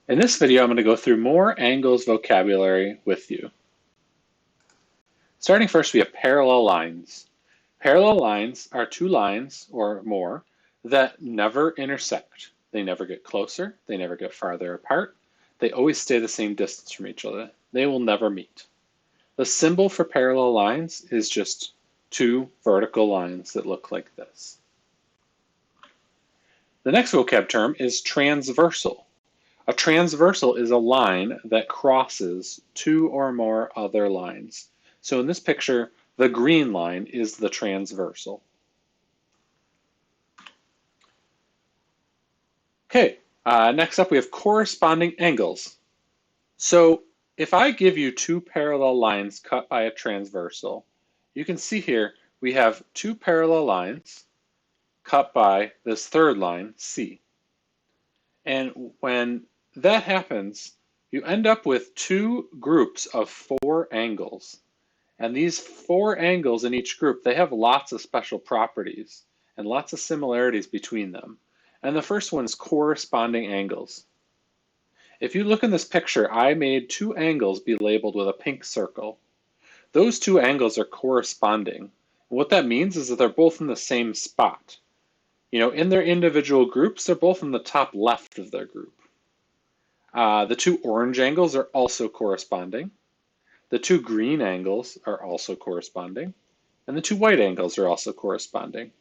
In this video, I'm going to go through more angles vocabulary with you. Starting first, we have parallel lines. Parallel lines are two lines or more that never intersect. They never get closer, they never get farther apart. They always stay the same distance from each other. They will never meet. The symbol for parallel lines is just two vertical lines that look like this. The next vocab term is transversal. A transversal is a line that crosses two or more other lines. So in this picture, the green line is the transversal. Okay, next up we have corresponding angles. So if I give you two parallel lines cut by a transversal, you can see here we have two parallel lines cut by this third line, C. And when that happens, you end up with two groups of four angles. And these four angles in each group, they have lots of special properties and lots of similarities between them. And the first one is corresponding angles. If you look in this picture, I made two angles be labeled with a pink circle. Those two angles are corresponding. And what that means is that they're both in the same spot. You know, in their individual groups, they're both in the top left of their group. The two orange angles are also corresponding. The two green angles are also corresponding, and the two white angles are also corresponding.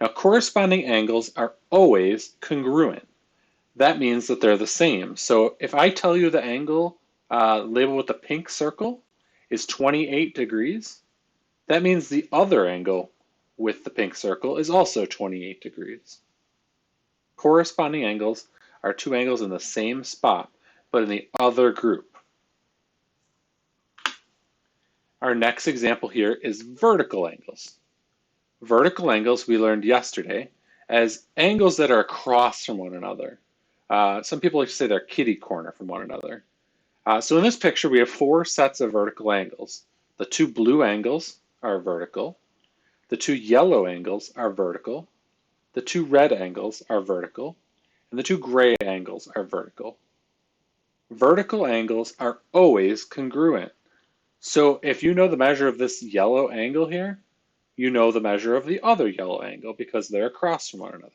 Now, corresponding angles are always congruent. That means that they're the same. So if I tell you the angle labeled with the pink circle is 28 degrees, that means the other angle with the pink circle is also 28 degrees. Corresponding angles are two angles in the same spot, but in the other group. Our next example here is vertical angles. Vertical angles we learned yesterday as angles that are across from one another. Some people like to say they're kitty corner from one another. So in this picture we have four sets of vertical angles. The two blue angles are vertical. The two yellow angles are vertical. The two red angles are vertical. And the two gray angles are vertical. Vertical angles are always congruent. So if you know the measure of this yellow angle here, you know the measure of the other yellow angle because they're across from one another.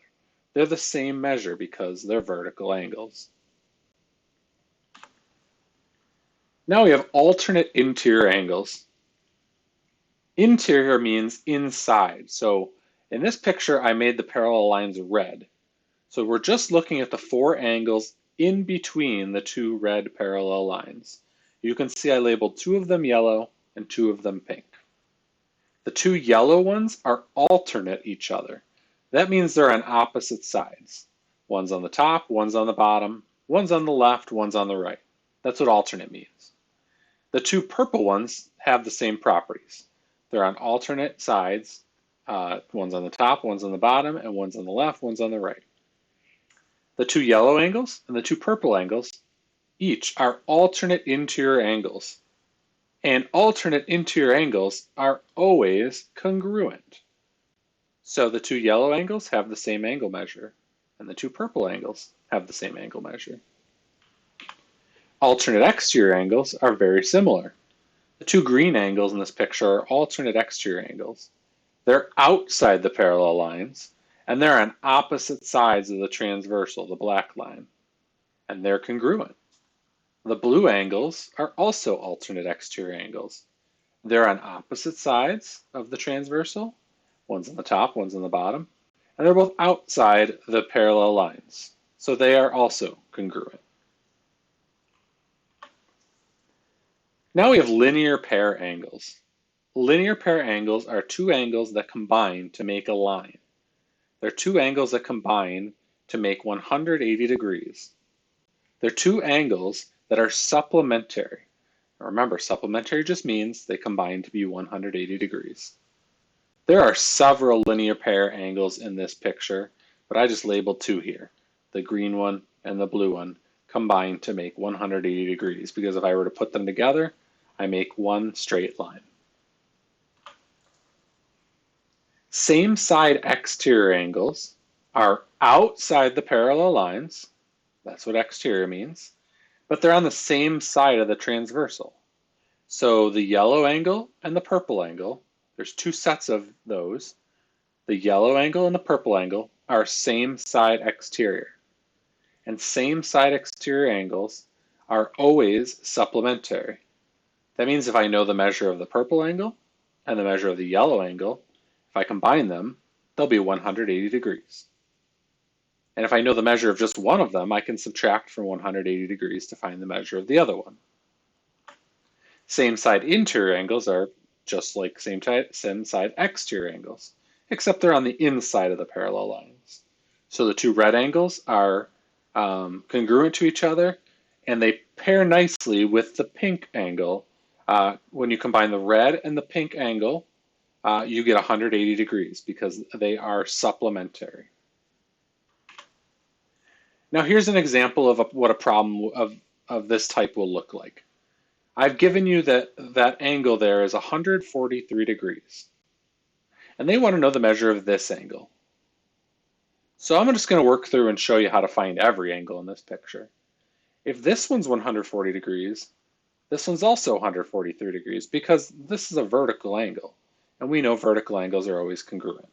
They're the same measure because they're vertical angles. Now we have alternate interior angles. Interior means inside. So in this picture, I made the parallel lines red. So we're just looking at the four angles in between the two red parallel lines. You can see I labeled two of them yellow and two of them pink. The two yellow ones are alternate each other. That means they're on opposite sides. One's on the top, one's on the bottom, one's on the left, one's on the right. That's what alternate means. The two purple ones have the same properties. They're on alternate sides. One's on the top, one's on the bottom, and one's on the left, one's on the right. The two yellow angles and the two purple angles each are alternate interior angles. And alternate interior angles are always congruent. So the two yellow angles have the same angle measure, and the two purple angles have the same angle measure. Alternate exterior angles are very similar. The two green angles in this picture are alternate exterior angles. They're outside the parallel lines, and they're on opposite sides of the transversal, the black line, and they're congruent. The blue angles are also alternate exterior angles. They're on opposite sides of the transversal. One's on the top, one's on the bottom, and they're both outside the parallel lines, so they are also congruent. Now we have linear pair angles. Linear pair angles are two angles that combine to make a line. They're two angles that combine to make 180 degrees. They're two angles that are supplementary. Remember, supplementary just means they combine to be 180 degrees. There are several linear pair angles in this picture, but I just labeled two here. The green one and the blue one combine to make 180 degrees because if I were to put them together, I make one straight line. Same side exterior angles are outside the parallel lines. That's what exterior means. But they're on the same side of the transversal. So the yellow angle and the purple angle, there's two sets of those. The yellow angle and the purple angle are same side exterior. And same side exterior angles are always supplementary. That means if I know the measure of the purple angle and the measure of the yellow angle, if I combine them, they'll be 180 degrees. And if I know the measure of just one of them, I can subtract from 180 degrees to find the measure of the other one. Same side interior angles are just like same side exterior angles, except they're on the inside of the parallel lines. So the two red angles are congruent to each other, and they pair nicely with the pink angle. When you combine the red and the pink angle, you get 180 degrees because they are supplementary. Now here's an example of what a problem of this type will look like. I've given you that angle there is 143 degrees. And they want to know the measure of this angle. So I'm just going to work through and show you how to find every angle in this picture. If this one's 140 degrees, this one's also 143 degrees because this is a vertical angle. And we know vertical angles are always congruent.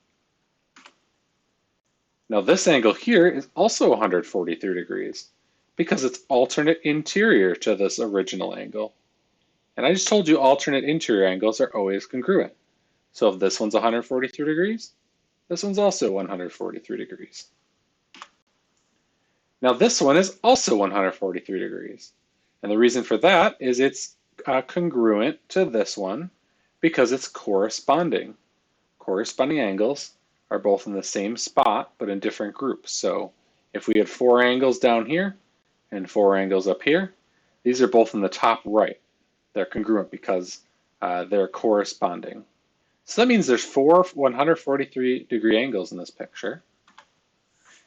Now this angle here is also 143 degrees because it's alternate interior to this original angle. And I just told you alternate interior angles are always congruent. So if this one's 143 degrees, this one's also 143 degrees. Now this one is also 143 degrees. And the reason for that is it's congruent to this one because it's corresponding. Corresponding angles are both in the same spot but in different groups. So if we had 4 angles down here and 4 angles up here, these are both in the top right. They're congruent because they're corresponding. So that means there's 4 143 degree angles in this picture.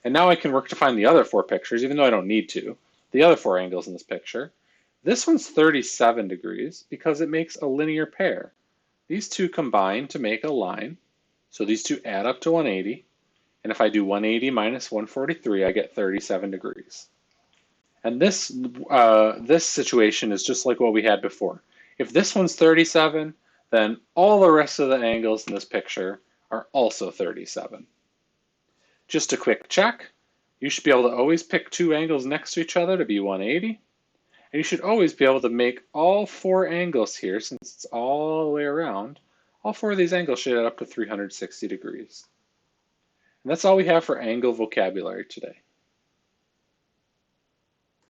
And now I can work to find the other 4 pictures, even though I don't need to. The other 4 angles in this picture. This one's 37 degrees because it makes a linear pair. These two combine to make a line. So these two add up to 180. And if I do 180 minus 143, I get 37 degrees. And this situation is just like what we had before. If this one's 37, then all the rest of the angles in this picture are also 37. Just a quick check. You should be able to always pick 2 angles next to each other to be 180. And you should always be able to make all 4 angles here, since it's all the way around, all 4 of these angles should add up to 360 degrees. And that's all we have for angle vocabulary today.